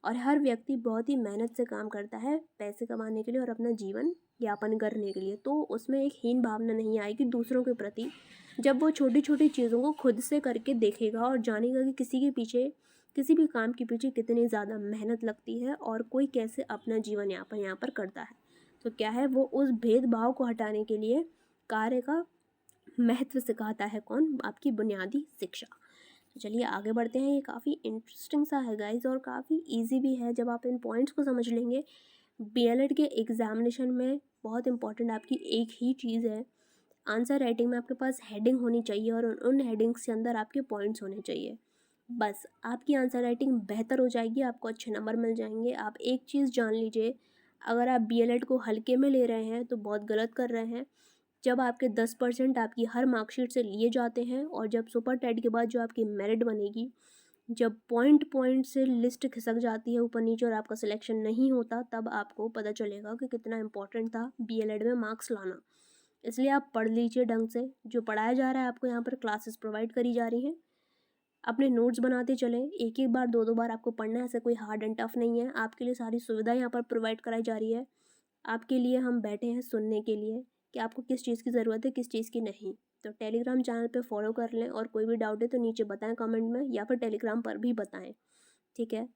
और हर व्यक्ति बहुत ही मेहनत से काम करता है पैसे कमाने के लिए और अपना जीवन यापन करने के लिए। तो उसमें एक हीन भावना नहीं आएगी दूसरों के प्रति, जब वो छोटी छोटी चीज़ों को खुद से करके देखेगा और जानेगा कि किसी भी काम के पीछे कितनी ज़्यादा मेहनत लगती है, और कोई कैसे अपना जीवन यापन यहाँ पर करता है। तो क्या है, वो उस भेदभाव को हटाने के लिए कार्य का महत्व सिखाता है। कौन, आपकी बुनियादी शिक्षा। तो चलिए आगे बढ़ते हैं। ये काफ़ी इंटरेस्टिंग सा है गाइज, और काफ़ी इजी भी है जब आप इन पॉइंट्स को समझ लेंगे। बीएलएड के एग्जामिनेशन में बहुत इंपॉर्टेंट आपकी एक ही चीज़ है, आंसर राइटिंग में आपके पास हेडिंग होनी चाहिए, और उन हेडिंग्स के अंदर आपके पॉइंट्स होने चाहिए। बस आपकी आंसर राइटिंग बेहतर हो जाएगी, आपको अच्छे नंबर मिल जाएंगे। आप एक चीज़ जान लीजिए, अगर आप बीएलएड को हल्के में ले रहे हैं तो बहुत गलत कर रहे हैं। जब आपके 10% आपकी हर मार्कशीट से लिए जाते हैं, और जब सुपर टेट के बाद जो आपकी मेरिट बनेगी, जब पॉइंट पॉइंट से लिस्ट खिसक जाती है ऊपर नीचे और आपका सिलेक्शन नहीं होता, तब आपको पता चलेगा कि कितना इम्पोर्टेंट था बीएलएड में मार्क्स लाना। इसलिए आप पढ़ लीजिए ढंग से, जो पढ़ाया जा रहा है आपको यहाँ पर क्लासेस प्रोवाइड करी जा रही हैं, अपने नोट्स बनाते चलें। एक एक बार दो दो बार आपको पढ़ना है, ऐसा कोई हार्ड एंड टफ नहीं है। आपके लिए सारी सुविधा यहाँ पर प्रोवाइड कराई जा रही है। आपके लिए हम बैठे हैं सुनने के लिए कि आपको किस चीज़ की ज़रूरत है, किस चीज़ की नहीं। तो टेलीग्राम चैनल पे फॉलो कर लें, और कोई भी डाउट है तो नीचे बताएं कमेंट में, या फिर टेलीग्राम पर भी बताएं। ठीक है,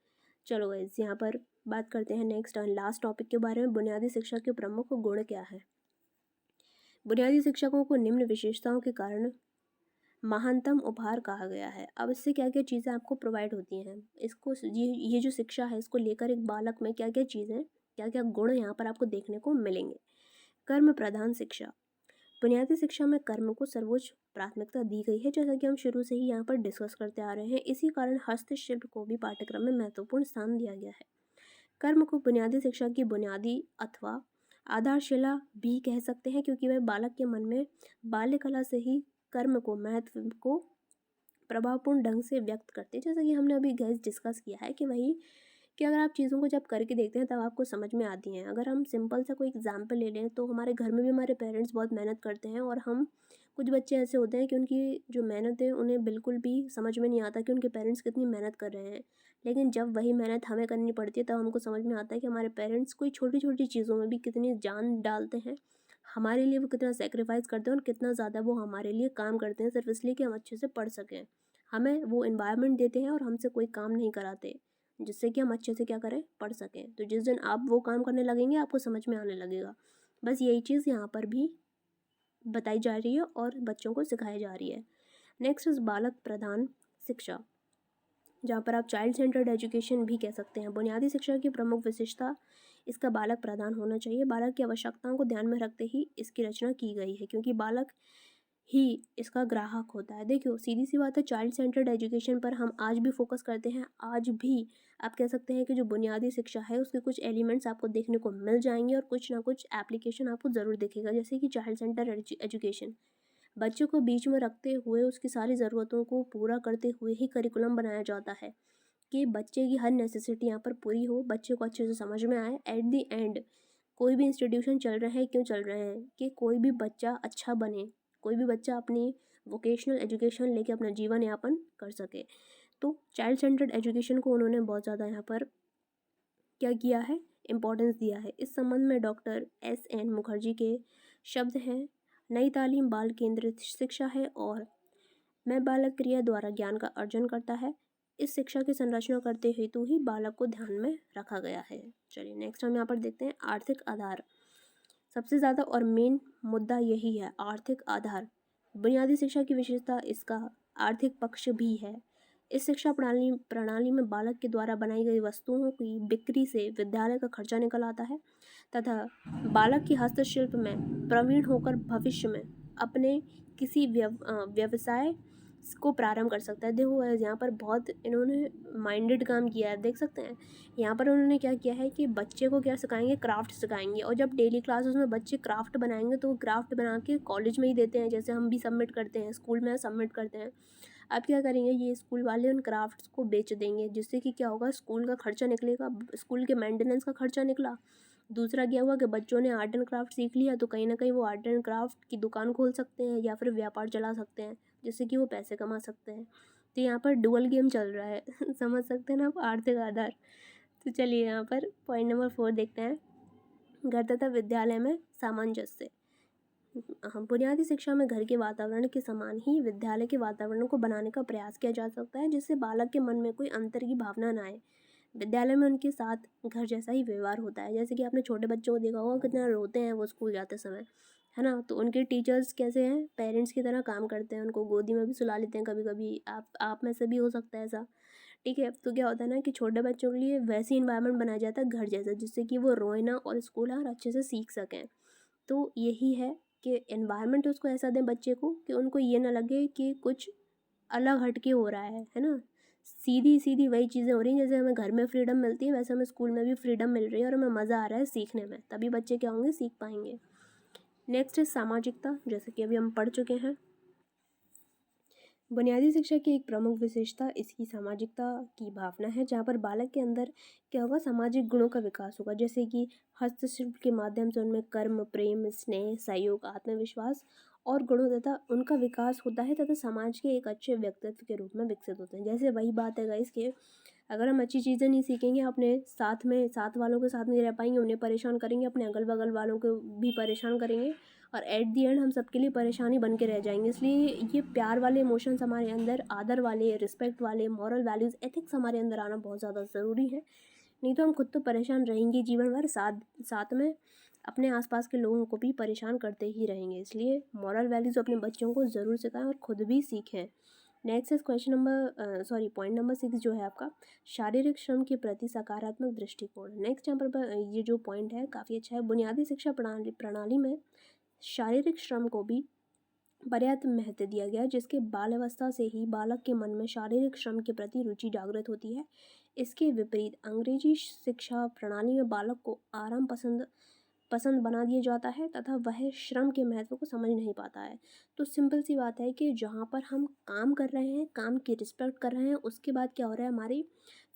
चलो गाइस, यहाँ पर बात करते हैं नेक्स्ट और लास्ट टॉपिक के बारे में। बुनियादी शिक्षा के प्रमुख गुण क्या है। बुनियादी शिक्षकों को निम्न विशेषताओं के कारण महानतम उपहार कहा गया है। अब इससे क्या क्या चीज़ें आपको प्रोवाइड होती हैं, इसको ये जो शिक्षा है, इसको लेकर एक बालक में क्या क्या चीज़ें, क्या क्या गुण यहाँ पर आपको देखने को मिलेंगे। कर्म प्रधान शिक्षा। बुनियादी शिक्षा में कर्म को सर्वोच्च प्राथमिकता दी गई है, जैसा कि हम शुरू से ही यहाँ पर डिस्कस करते आ रहे हैं। इसी कारण हस्तशिल्प को भी पाठ्यक्रम में महत्वपूर्ण स्थान दिया गया है। कर्म को बुनियादी शिक्षा की बुनियादी अथवा आधारशिला भी कह सकते हैं, क्योंकि वह बालक के मन में बाल्यकला से ही कर्म को महत्व को प्रभावपूर्ण ढंग से व्यक्त करते हैं। जैसा कि हमने अभी गैस डिस्कस किया है कि वही कि अगर आप चीज़ों को जब करके देखते हैं तब आपको समझ में आती हैं। अगर हम सिंपल सा कोई एग्जांपल ले लें तो हमारे घर में भी हमारे पेरेंट्स बहुत मेहनत करते हैं, और हम कुछ बच्चे ऐसे होते हैं कि उनकी जो मेहनत है उन्हें बिल्कुल भी समझ में नहीं आता कि उनके पेरेंट्स कितनी मेहनत कर रहे हैं। लेकिन जब वही मेहनत हमें करनी पड़ती है तब हमको समझ में आता है कि हमारे पेरेंट्स कोई छोटी छोटी चीज़ों में भी कितनी जान डालते हैं, हमारे लिए वो कितना सेक्रीफाइस करते हैं और कितना ज़्यादा वो हमारे लिए काम करते हैं, सिर्फ इसलिए कि हम अच्छे से पढ़ सकें। हमें वो इन्वायरमेंट देते हैं और हमसे कोई काम नहीं कराते, जिससे कि हम अच्छे से क्या करें, पढ़ सकें। तो जिस दिन आप वो काम करने लगेंगे आपको समझ में आने लगेगा। बस यही चीज़ यहाँ पर भी बताई जा रही है और बच्चों को सिखाई जा रही है। नेक्स्ट इज बालक प्रधान शिक्षा, जहाँ पर आप चाइल्ड सेंटर्ड एजुकेशन भी कह सकते हैं। बुनियादी शिक्षा की प्रमुख विशेषता इसका बालक प्रधान होना चाहिए। बालक की आवश्यकताओं को ध्यान में रखते ही इसकी रचना की गई है, क्योंकि बालक ही इसका ग्राहक होता है। देखियो सीधी सी बात है, चाइल्ड सेंटर्ड एजुकेशन पर हम आज भी फोकस करते हैं। आज भी आप कह सकते हैं कि जो बुनियादी शिक्षा है उसके कुछ एलिमेंट्स आपको देखने को मिल जाएंगे और कुछ ना कुछ एप्लीकेशन आपको ज़रूर दिखेगा। जैसे कि चाइल्ड सेंटर एजुकेशन, बच्चे को बीच में रखते हुए उसकी सारी ज़रूरतों को पूरा करते हुए ही करिकुलम बनाया जाता है कि बच्चे की हर नेसेसिटी यहाँ पर पूरी हो, बच्चे को अच्छे से समझ में आए। एट दी एंड कोई भी इंस्टीट्यूशन चल रहे हैं, क्यों चल रहे हैं कि कोई भी बच्चा अच्छा बने, कोई भी बच्चा अपनी वोकेशनल एजुकेशन लेके अपना जीवन यापन कर सके। तो चाइल्ड सेंटर्ड एजुकेशन को उन्होंने बहुत ज़्यादा यहाँ पर क्या किया है, इम्पोर्टेंस दिया है। इस संबंध में डॉक्टर S.N. मुखर्जी के शब्द हैं, नई तालीम बाल केंद्रित शिक्षा है और मैं बालक क्रिया द्वारा ज्ञान का अर्जन करता है। इस शिक्षा की संरचना करते हेतु ही बालक को ध्यान में रखा गया है। चलिए नेक्स्ट हम यहाँ पर देखते हैं आर्थिक आधार। सबसे ज़्यादा और मेन मुद्दा यही है, आर्थिक आधार। बुनियादी शिक्षा की विशेषता इसका आर्थिक पक्ष भी है। इस शिक्षा प्रणाली में बालक के द्वारा बनाई गई वस्तुओं की बिक्री से विद्यालय का खर्चा निकल आता है तथा बालक की हस्तशिल्प में प्रवीण होकर भविष्य में अपने किसी व्यवसाय को प्रारंभ कर सकता है। देखो यहाँ पर बहुत इन्होंने माइंडेड काम किया है, देख सकते हैं। यहाँ पर उन्होंने क्या किया है कि बच्चे को क्या सिखाएंगे, क्राफ्ट सिखाएंगे, और जब डेली क्लासेस में बच्चे क्राफ्ट बनाएंगे तो वो क्राफ्ट बना के कॉलेज में ही देते हैं, जैसे हम भी सबमिट करते हैं, स्कूल में सबमिट करते हैं। अब क्या करेंगे, ये स्कूल वाले उन क्राफ्ट्स को बेच देंगे, जिससे कि क्या होगा, स्कूल का खर्चा निकलेगा, स्कूल के मेंटेनेंस का खर्चा निकला। दूसरा क्या हुआ कि बच्चों ने आर्ट एंड क्राफ्ट सीख लिया, तो कहीं ना कहीं वो आर्ट एंड क्राफ्ट की दुकान खोल सकते हैं या फिर व्यापार चला सकते हैं, जिससे कि वो पैसे कमा सकते हैं। तो यहाँ पर डुअल गेम चल रहा है समझ सकते हैं ना आप, आर्थिक आधार। तो चलिए यहाँ पर पॉइंट नंबर 4 देखते हैं, घर तथा विद्यालय में सामंजस्य। बुनियादी शिक्षा में घर के वातावरण के समान ही विद्यालय के वातावरण को बनाने का प्रयास किया जा सकता है, जिससे बालक के मन में कोई अंतर की भावना न आए। विद्यालय में उनके साथ घर जैसा ही व्यवहार होता है। जैसे कि आपने छोटे बच्चों को देखा होगा कितना रोते हैं वो स्कूल जाते समय, है ना। तो उनके टीचर्स कैसे हैं, पेरेंट्स की तरह काम करते हैं, उनको गोदी में भी सुला लेते हैं कभी कभी। आप में से भी हो सकता है ऐसा, ठीक है। तो क्या होता है ना कि छोटे बच्चों के लिए वैसी इन्वायरमेंट बनाया जाता है घर जैसा, जिससे कि वो रोए ना और स्कूल और अच्छे से सीख सकें। तो यही है कि एनवायरनमेंट उसको ऐसा दें बच्चे को कि उनको ये ना लगे कि कुछ अलग हटके हो रहा है ना। सीधी सीधी वही चीज़ें हो रही हैं, जैसे हमें घर में फ्रीडम मिलती है वैसे हमें स्कूल में भी फ्रीडम मिल रही है और हमें मज़ा आ रहा है सीखने में, तभी बच्चे क्या होंगे, सीख पाएंगे। नेक्स्ट है सामाजिकता, जैसे कि अभी हम पढ़ चुके हैं। बुनियादी शिक्षा की एक प्रमुख विशेषता इसकी सामाजिकता की भावना है, जहाँ पर बालक के अंदर क्या होगा, सामाजिक गुणों का विकास होगा। जैसे कि हस्तशिल्प के माध्यम से उनमें कर्म, प्रेम, स्नेह, सहयोग, आत्मविश्वास और गुणों तथा उनका विकास होता है तथा समाज के एक अच्छे व्यक्तित्व के रूप में विकसित होते हैं। जैसे वही बात है गाइस कि अगर हम अच्छी चीज़ें नहीं सीखेंगे, अपने साथ में साथ वालों के साथ नहीं रह पाएंगे, उन्हें परेशान करेंगे, अपने अगल बगल वालों को भी परेशान करेंगे और एट दी एंड हम सबके लिए परेशानी बन के रह जाएंगे। इसलिए ये प्यार वाले इमोशंस हमारे अंदर, आदर वाले, रिस्पेक्ट वाले, मॉरल वैल्यूज़, एथिक्स हमारे अंदर आना बहुत ज़्यादा ज़रूरी है। नहीं तो हम खुद तो परेशान रहेंगे जीवन भर, साथ साथ में अपने आसपास के लोगों को भी परेशान करते ही रहेंगे। इसलिए मॉरल वैल्यूज़ अपने बच्चों को ज़रूर सिखाएं और खुद भी सीखें। Next is question number point number 6 जो है आपका, शारीरिक श्रम के प्रति सकारात्मक दृष्टिकोण। नेक्स्ट यहाँ पर ये जो पॉइंट है काफ़ी अच्छा है। बुनियादी शिक्षा प्रणाली में शारीरिक श्रम को भी पर्याप्त महत्व दिया गया है, जिसके बाल अवस्था से ही बालक के मन में शारीरिक श्रम के प्रति रुचि जागृत होती है। इसके विपरीत अंग्रेजी शिक्षा प्रणाली में बालक को आराम पसंद बना दिया जाता है तथा वह श्रम के महत्व को समझ नहीं पाता है। तो सिंपल सी बात है कि जहाँ पर हम काम कर रहे हैं, काम की रिस्पेक्ट कर रहे हैं, उसके बाद क्या हो रहा है, हमारी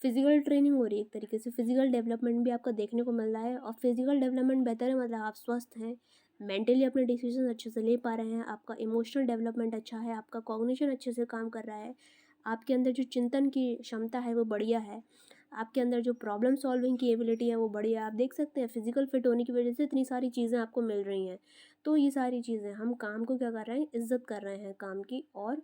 फिजिकल ट्रेनिंग हो रही है, एक तरीके से फिजिकल डेवलपमेंट भी आपका देखने को मिल रहा है। और फिजिकल डेवलपमेंट बेहतर है मतलब आप स्वस्थ हैं, मेंटली अपने डिसीजन अच्छे से ले पा रहे हैं, आपका इमोशनल डेवलपमेंट अच्छा है, आपका कॉग्निशन अच्छे से काम कर रहा है, आपके अंदर जो चिंतन की क्षमता है वो बढ़िया है, आपके अंदर जो प्रॉब्लम सॉल्विंग की एबिलिटी है वो बढ़िया। आप देख सकते हैं फिजिकल फिट होने की वजह से इतनी सारी चीज़ें आपको मिल रही हैं। तो ये सारी चीज़ें हम काम को क्या कर रहे हैं, इज्जत कर रहे हैं काम की, और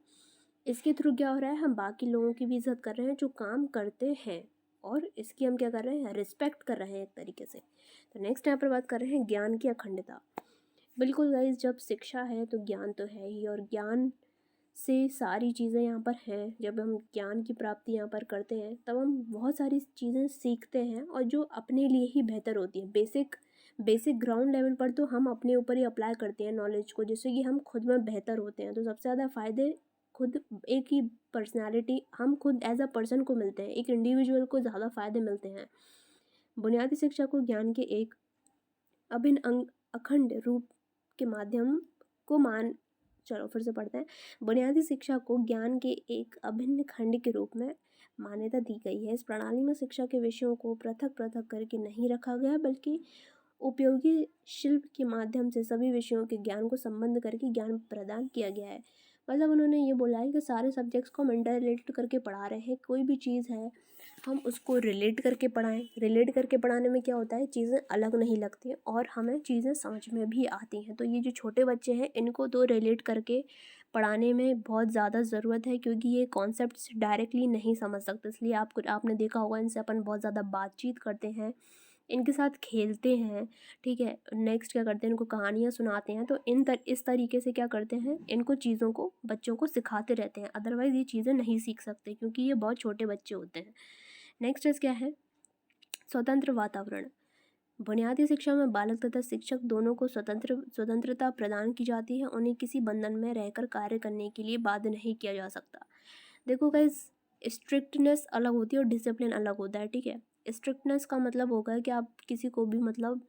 इसके थ्रू क्या हो रहा है, हम बाकी लोगों की भी इज्जत कर रहे हैं जो काम करते हैं, और इसकी हम क्या कर रहे हैं, रिस्पेक्ट कर रहे हैं एक तरीके से। तो नेक्स्ट यहाँ पर बात कर रहे हैं ज्ञान की अखंडता। बिल्कुल गाइज, जब शिक्षा है तो ज्ञान तो है ही, और ज्ञान से सारी चीज़ें यहाँ पर हैं। जब हम ज्ञान की प्राप्ति यहाँ पर करते हैं तब हम बहुत सारी चीज़ें सीखते हैं, और जो अपने लिए ही बेहतर होती है। बेसिक ग्राउंड लेवल पर तो हम अपने ऊपर ही अप्लाई करते हैं नॉलेज को, जिससे कि हम खुद में बेहतर होते हैं। तो सबसे ज़्यादा फ़ायदे खुद एक ही पर्सनैलिटी, हम खुद एज अ पर्सन को मिलते हैं, एक इंडिविजुअल को ज़्यादा फ़ायदे मिलते हैं। बुनियादी शिक्षा को ज्ञान के एक अभिन्न अखंड रूप के माध्यम को चलो फिर से पढ़ते हैं। बुनियादी शिक्षा को ज्ञान के एक अभिन्न खंड के रूप में मान्यता दी गई है। इस प्रणाली में शिक्षा के विषयों को पृथक पृथक करके नहीं रखा गया, बल्कि उपयोगी शिल्प के माध्यम से सभी विषयों के ज्ञान को संबंध करके ज्ञान प्रदान किया गया है। मतलब उन्होंने ये बोला है कि सारे सब्जेक्ट्स को हम इंटर रिलेटेड करके पढ़ा रहे हैं। कोई भी चीज़ है हम उसको रिलेट करके पढ़ाएं। रिलेट करके पढ़ाने में क्या होता है, चीज़ें अलग नहीं लगती और हमें चीज़ें समझ में भी आती हैं। तो ये जो छोटे बच्चे हैं इनको तो रिलेट करके पढ़ाने में बहुत ज़्यादा ज़रूरत है, क्योंकि ये कॉन्सेप्ट्स डायरेक्टली नहीं समझ सकते। इसलिए आपने देखा होगा इनसे अपन बहुत ज़्यादा बातचीत करते हैं, इनके साथ खेलते हैं, ठीक है। नेक्स्ट क्या करते हैं, इनको कहानियाँ सुनाते हैं। तो इस तरीके से क्या करते हैं, इनको चीज़ों को बच्चों को सिखाते रहते हैं। अदरवाइज़ ये चीज़ें नहीं सीख सकते, क्योंकि ये बहुत छोटे बच्चे होते हैं। नेक्स्ट इस क्या है, स्वतंत्र वातावरण। बुनियादी शिक्षा में बालक तथा शिक्षक दोनों को स्वतंत्रता प्रदान की जाती है। उन्हें किसी बंधन में रहकर कार्य करने के लिए बाध्य नहीं किया जा सकता। देखो गाइस, स्ट्रिक्टनेस अलग होती है और डिसिप्लिन अलग होता है, ठीक है। स्ट्रिक्टनेस का मतलब होगा कि आप किसी को भी मतलब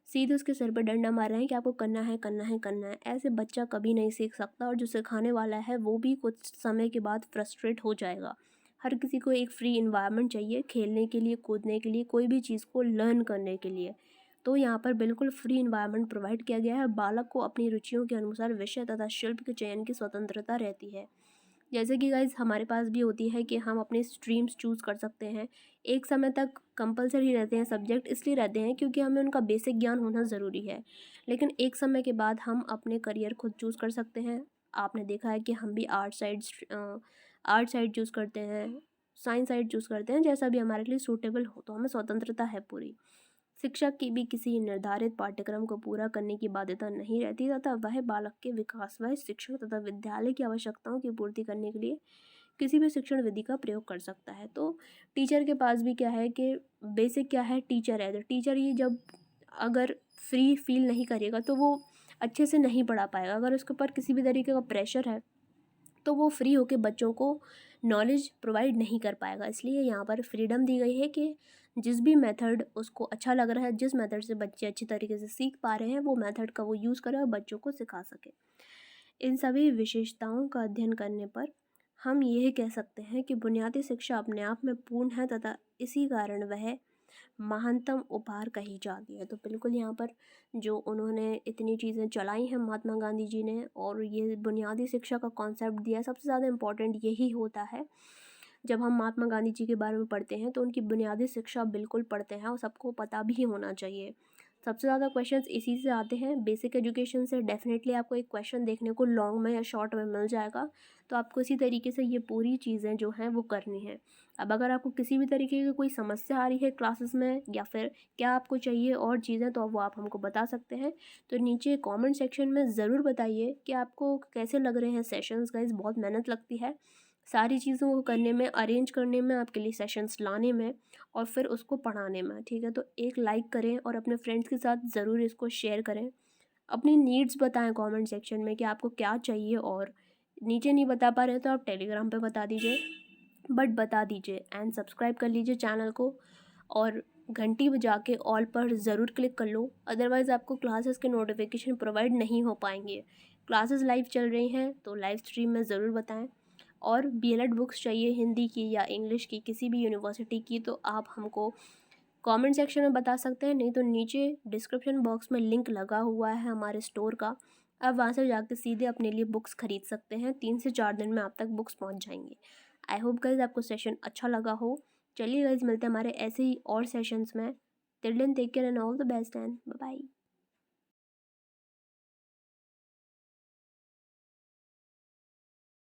सीधे उसके सिर पर डंडा मार रहे हैं कि आपको करना है करना है करना है। ऐसे बच्चा कभी नहीं सीख सकता, और जो सिखाने वाला है वो भी कुछ समय के बाद फ्रस्ट्रेट हो जाएगा। हर किसी को एक फ्री इन्वायरमेंट चाहिए खेलने के लिए, कूदने के लिए, कोई भी चीज़ को लर्न करने के लिए। तो यहाँ पर बिल्कुल फ्री इन्वायरमेंट प्रोवाइड किया गया है। बालक को अपनी रुचियों के अनुसार विषय तथा शिल्प के चयन की स्वतंत्रता रहती है। जैसे कि गाइज हमारे पास भी होती है कि हम अपने स्ट्रीम्स चूज़ कर सकते हैं। एक समय तक कंपलसरी रहते हैं सब्जेक्ट, इसलिए रहते हैं क्योंकि हमें उनका बेसिक ज्ञान होना ज़रूरी है। लेकिन एक समय के बाद हम अपने करियर खुद चूज़ कर सकते हैं। आपने देखा है कि हम भी आर्ट साइड चूज़ करते हैं, साइंस साइड चूज़ करते हैं, जैसा भी हमारे लिए सूटेबल हो। तो हमें स्वतंत्रता है पूरी। शिक्षक की भी किसी निर्धारित पाठ्यक्रम को पूरा करने की बाध्यता नहीं रहती, तथा वह बालक के विकास व शिक्षण तथा विद्यालय की आवश्यकताओं की पूर्ति करने के लिए किसी भी शिक्षण विधि का प्रयोग कर सकता है। तो टीचर के पास भी क्या है कि बेसिक क्या है, टीचर है। तो टीचर ये जब अगर फ्री फील नहीं करेगा तो वो अच्छे से नहीं पढ़ा पाएगा। अगर उसके ऊपर किसी भी तरीके का प्रेशर है तो वो फ्री होके बच्चों को नॉलेज प्रोवाइड नहीं कर पाएगा। इसलिए यहाँ पर फ्रीडम दी गई है कि जिस भी मेथड उसको अच्छा लग रहा है, जिस मेथड से बच्चे अच्छी तरीके से सीख पा रहे हैं, वो मेथड का वो यूज़ करे और बच्चों को सिखा सके। इन सभी विशेषताओं का अध्ययन करने पर हम यह कह सकते हैं कि बुनियादी शिक्षा अपने आप में पूर्ण है, तथा इसी कारण वह महानतम उपहार कही जाती है। तो बिल्कुल यहाँ पर जो उन्होंने इतनी चीज़ें चलाई हैं महात्मा गांधी जी ने, और ये बुनियादी शिक्षा का कॉन्सेप्ट दिया, सबसे ज़्यादा इम्पोर्टेंट यही होता है। जब हम महात्मा गांधी जी के बारे में पढ़ते हैं तो उनकी बुनियादी शिक्षा बिल्कुल पढ़ते हैं, और सबको पता भी होना चाहिए। सबसे ज़्यादा क्वेश्चंस इसी से आते हैं। बेसिक एजुकेशन से डेफिनेटली आपको एक क्वेश्चन देखने को लॉन्ग में या शॉर्ट में मिल जाएगा। तो आपको इसी तरीके से ये पूरी चीज़ें जो हैं वो करनी है। अब अगर आपको किसी भी तरीके की कोई समस्या आ रही है क्लासेस में, या फिर क्या आपको चाहिए और चीज़ें, तो वो आप हमको बता सकते हैं। तो नीचे कमेंट सेक्शन में ज़रूर बताइए कि आपको कैसे लग रहे हैं सेशंस। गाइस बहुत मेहनत लगती है सारी चीज़ों को करने में, अरेंज करने में, आपके लिए सेशंस लाने में, और फिर उसको पढ़ाने में, ठीक है। तो एक लाइक करें और अपने फ्रेंड्स के साथ ज़रूर इसको शेयर करें। अपनी नीड्स बताएं कमेंट सेक्शन में कि आपको क्या चाहिए, और नीचे नहीं बता पा रहे तो आप टेलीग्राम पे बता दीजिए। बट बता दीजिए एंड सब्सक्राइब कर लीजिए चैनल को और घंटी बजा के ऑल पर ज़रूर क्लिक कर लो, अदरवाइज़ आपको क्लासेस के नोटिफिकेशन प्रोवाइड नहीं हो पाएंगे। क्लासेस लाइव चल रही हैं तो लाइव स्ट्रीम में ज़रूर बताएं। और बीएलएड बुक्स चाहिए हिंदी की या इंग्लिश की किसी भी यूनिवर्सिटी की तो आप हमको कमेंट सेक्शन में बता सकते हैं, नहीं तो नीचे डिस्क्रिप्शन बॉक्स में लिंक लगा हुआ है हमारे स्टोर का, आप वहाँ से जाकर सीधे अपने लिए बुक्स खरीद सकते हैं। 3 से 4 दिन में आप तक बुक्स पहुँच जाएंगी। आई होप गाइज आपको सेशन अच्छा लगा हो। चलिए गाइज मिलते हैं हमारे ऐसे ही और सेशंस में। Till then take care and all the best and bye bye.